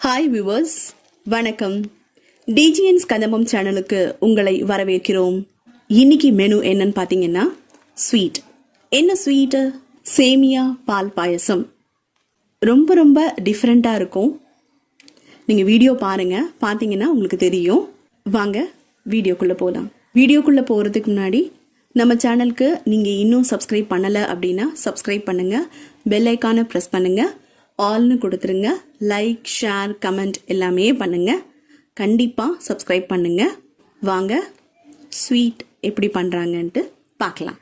Hi viewers, வணக்கம். டிஜிஎன்ஸ் கதம்பம் சேனலுக்கு உங்களை வரவேற்கிறோம். இன்னைக்கு மெனு என்னன்னு பார்த்தீங்கன்னா ஸ்வீட். என்ன ஸ்வீட்டு? சேமியா பால் பாயசம். ரொம்ப ரொம்ப டிஃப்ரெண்ட்டாக இருக்கும். நீங்கள் வீடியோ பாருங்கள், பார்த்தீங்கன்னா உங்களுக்கு தெரியும். வாங்க வீடியோக்குள்ளே போகலாம். வீடியோக்குள்ளே போகிறதுக்கு முன்னாடி நம்ம சேனலுக்கு நீங்கள் இன்னும் சப்ஸ்கிரைப் பண்ணலை அப்படின்னா சப்ஸ்கிரைப் பண்ணுங்கள், பெல் ஐக்கானை ப்ரெஸ் பண்ணுங்கள், ஆல்னு கொடுத்துருங்க. லைக், ஷேர், கமெண்ட் எல்லாமே பண்ணுங்க. கண்டிப்பாக சப்ஸ்கிரைப் பண்ணுங்க. வாங்க ஸ்வீட் எப்படி பண்ணுறாங்கன்ட்டு பார்க்கலாம்.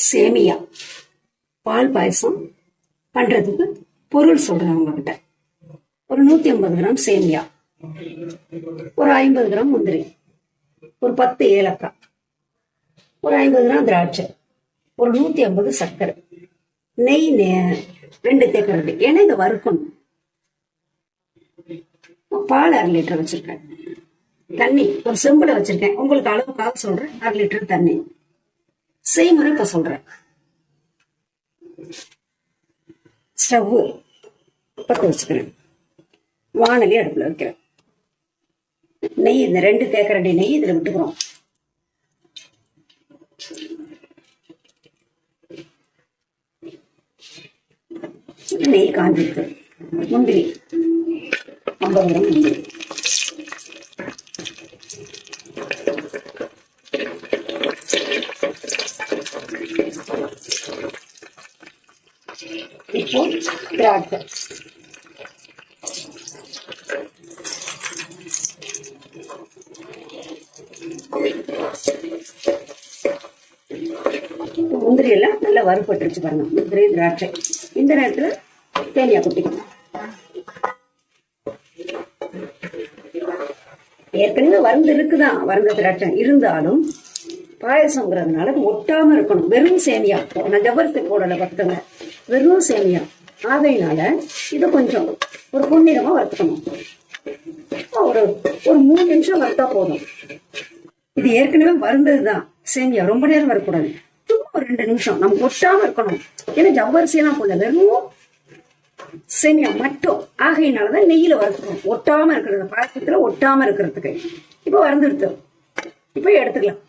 சேமியா பால் பாயசம் பண்றதுக்கு பொருள் சொல்றேன் உங்ககிட்ட. ஒரு 150 கிராம் சேமியா, ஒரு 50 கிராம் முந்திரி, ஒரு 10 ஏலக்காய், ஒரு 50 கிராம் திராட்சை, ஒரு 150 சர்க்கரை, நெய் 2 தேக்கரண்டி. ஏன்னா இதை வறுக்கணும். பால் 1/2 லிட்டர் வச்சிருக்கேன். தண்ணி ஒரு செம்புல வச்சிருக்கேன். உங்களுக்கு அளவுக்காக சொல்றேன். 1/2 லிட்டர் தண்ணி. செய்முறை இப்ப சொல்றேன். ஸ்டவ் பற்ற வச்சுக்கிறேன். வானலி அடுப்புல வைக்கிறேன். நெய், இந்த 2 தேக்கரண்டி நெய் இதுல விட்டுக்கிறோம். நெய் காஞ்சிருக்கு. முந்திரி 50 கிராம் முந்திரி, இப்போ திராட்சை, முந்திரி எல்லாம் நல்லா வறுபட்டுருச்சு பாருங்க. முந்திரி, திராட்சை. இந்த நேரத்துல தேனியா குட்டிக்கணும். ஏற்கனவே வறுந்து இருக்குதான், வறுந்த திராட்சை இருந்தாலும் பாயசம்ங்கிறதுனால ஒட்டாம இருக்கணும். வெறும் சேமியா, நான் ஜவ்வரிசி போடல பத்துங்க, வெறும் சேமியா ஆகையினால இதை கொஞ்சம் ஒரு பொன்னிறமா வறுத்துக்கணும். ஒரு 3 நிமிஷம் வறுத்தா போதும். இது ஏற்கனவே வறுந்ததுதான் சேமியா, ரொம்ப நேரம் வரக்கூடாது. சும்மா ஒரு 2 நிமிஷம் நமக்கு ஒட்டாம இருக்கணும். ஏன்னா ஜவ்வரிசியெல்லாம் போடல, வெறும் சேமியா மட்டும் ஆகையினாலதான் நெய்யில வறுத்துக்கணும். ஒட்டாம இருக்கிறது, பாயசத்துல ஒட்டாம இருக்கிறதுக்கு. இப்ப வறுந்துடுத்து, இப்ப எடுத்துக்கலாம்.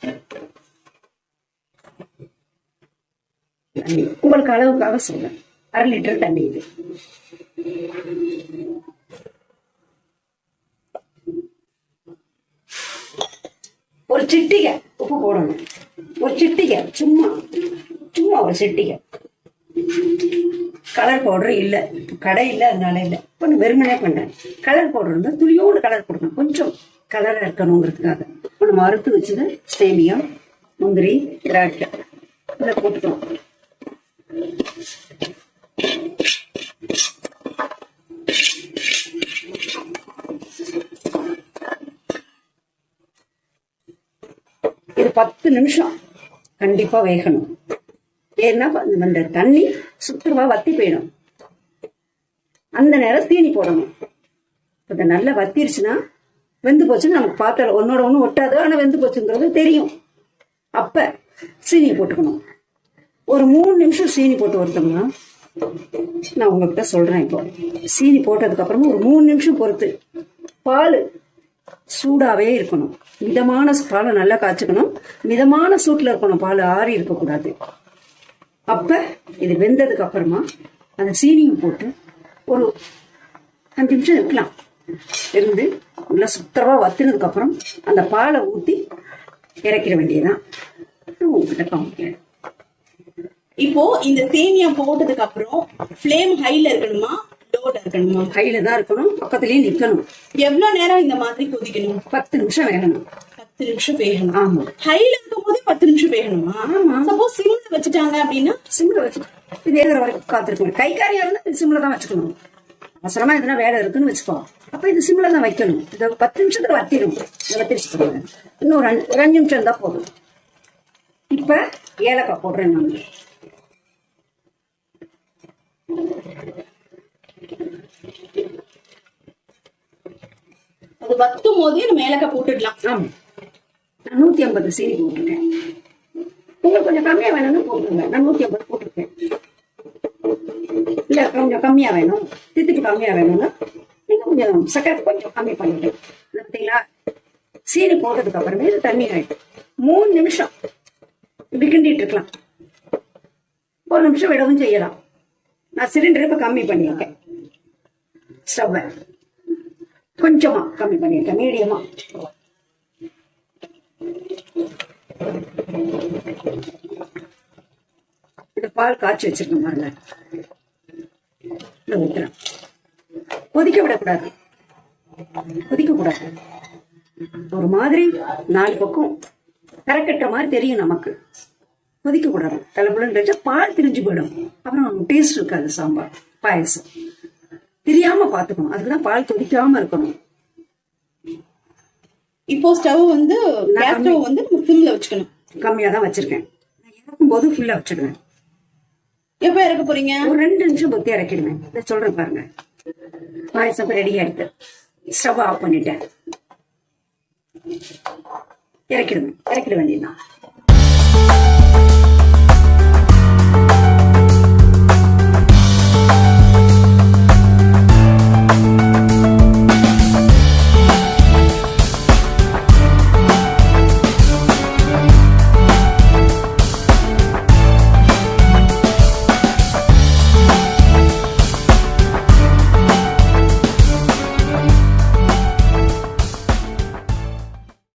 தண்ணி உங்களுக்கு அளவுக்காக சொல்றேன். 1/2 லிட்டர் தண்ணி. இது ஒரு சிட்டிகை உப்பு போடணும். ஒரு சிட்டிகை, சும்மா ஒரு சிட்டிகை. கலர் பவுடர் இல்ல, கடை இல்ல, அதனால இல்ல. இப்ப வெறுமனே பண்றேன். கலர் பவுடர் இருந்தா துளியோடு கலர் போடணும், கொஞ்சம் கலரா இருக்கணுங்கிறதுக்காக. நம்ம அறுத்து வச்சது சேமியா, முந்திரி, திராட்சை இதை போட்டுக்கணும். இது 10 நிமிஷம் கண்டிப்பா வேகணும். ஏன்னா அந்த தண்ணி சுத்தமா வத்தி போயிடும். அந்த நேரம் சீனி போடணும். இதை நல்லா வத்திருச்சுன்னா வெந்து போச்சுன்னு நமக்கு பார்த்தால ஒன்னோட ஒண்ணு ஒட்டாது, ஆனா வெந்து போச்சுங்கிறது தெரியும். அப்ப சீனி போட்டுக்கணும். ஒரு 3 நிமிஷம் சீனி போட்டு வருத்தோம்னா, நான் உங்ககிட்ட சொல்றேன். இப்போ சீனி போட்டதுக்கு அப்புறமா ஒரு 3 நிமிஷம் பொறுத்து பால் சூடாவே இருக்கணும். மிதமான பாலை நல்லா காய்ச்சிக்கணும். மிதமான சூட்ல இருக்கணும். பால் ஆறி இருக்கக்கூடாது. அப்ப இது வெந்ததுக்கு அப்புறமா அந்த சீனியும் போட்டு ஒரு 5 நிமிஷம் இருக்கலாம். இருந்து நல்லா சுத்தமா வத்தினதுக்கு அப்புறம் அந்த பாலை ஊத்தி இறக்கிற வேண்டியதுதான். உங்ககிட்ட காமிக்கிறேன். இப்போ இந்த சேமியா போட்டதுக்கு அப்புறம் ஃப்ளேம் ஹைல இருக்கணுமா, லோ லோட இருக்கணுமா? கையில தான் இருக்கணும், பக்கத்துலயே நிக்கணும். எவ்வளவு நேரம் இந்த மாதிரி கொதிக்கணும்? 10 நிமிஷம் வேகணும். 10 நிமிஷம் வேகணும். ஆமா. ஹைல இருக்கும் போதே 10 நிமிஷம் வேகணுமா? ஆமா. சப்போஸ் சிம்ல வச்சுட்டாங்க அப்படின்னா? சிம்ல வச்சு வேகிற வரைக்கும் காத்திருக்கணும். கை காரியா இருந்தா சிம்ல தான் வச்சுக்கணும். அவசரமா எதுனா வேலை இருக்குன்னு வச்சுக்கோ, அப்ப இது சிம்ல தான் வைக்கணும். இதை 10 நிமிஷத்துல வத்திடும். வத்திரிச்சுக்கோங்க. இன்னும் ஒரு 5 நிமிஷம் இருந்தா போதும். இப்ப ஏலக்காய் போடுறேன் நான். அது வத்தும் போதே நம்ம ஏலக்காய் போட்டுடலாம். ஆமா. நான் 150 சீனி போட்டிருக்கேன். உங்களுக்கு கொஞ்சம் கம்மியா வேணும்னு போட்டுருங்க. நான் 150 போட்டிருக்கேன். இல்ல கொஞ்சம் கம்மியா வேணும், தித்திப்பு கம்மியா வேணும்னா நீங்க கொஞ்சம் சக்கரை கொஞ்சம் கம்மி பண்ணிட்டு பார்த்தீங்களா. சீனி போட்டதுக்கு அப்புறமே இது தண்ணி ஆயிடும். 3 நிமிஷம் இப்படி கிண்டிட்டு இருக்கலாம். 1 நிமிஷம் விடவும் செய்யலாம். நான் சிலிண்டர் இப்ப கம்மி பண்ணியிருக்கேன். ஸ்டவ்வை கொஞ்சமா கம்மி பண்ணியிருக்கேன், மீடியமா. இது பால் காய்ச்சி வச்சிருக்கேன் பாருங்க. ஊத்துறேன். கொதிக்க விடக்கூடாது, கொதிக்க கூடாது. ஒரு மாதிரி 4 பக்கம் கரைக்கட்டுற மாதிரி தெரியும் நமக்கு. கொதிக்க கூடாது. தலைப்புலன்னு பால் திரிஞ்சு போயிடும். அப்புறம் டேஸ்ட் இருக்காது சாம்பார் பாயசம். தெரியாம பாத்துக்கணும். அதுக்குதான் பால் கொதிக்காம இருக்கணும். இப்போ ஸ்டவ் வந்து கேஸ் ஸ்டவ் வந்து நம்ம சிம்ல வச்சுக்கணும். கம்மியா தான் வச்சிருக்கேன். இறக்கும் போது ஃபுல்லா வச்சிடுவேன். எப்ப இறக்க போறீங்க? ஒரு 2 நிமிஷம் பொத்தி இறக்கிடுவேன். இதை சொல்றேன் பாருங்க. பாயசம் ரெடி ஆயிடுது. ஸ்டவ் ஆஃப் பண்ணிட்டேன். இறக்கிடுவேன். இறக்கிட வேண்டியதுதான்.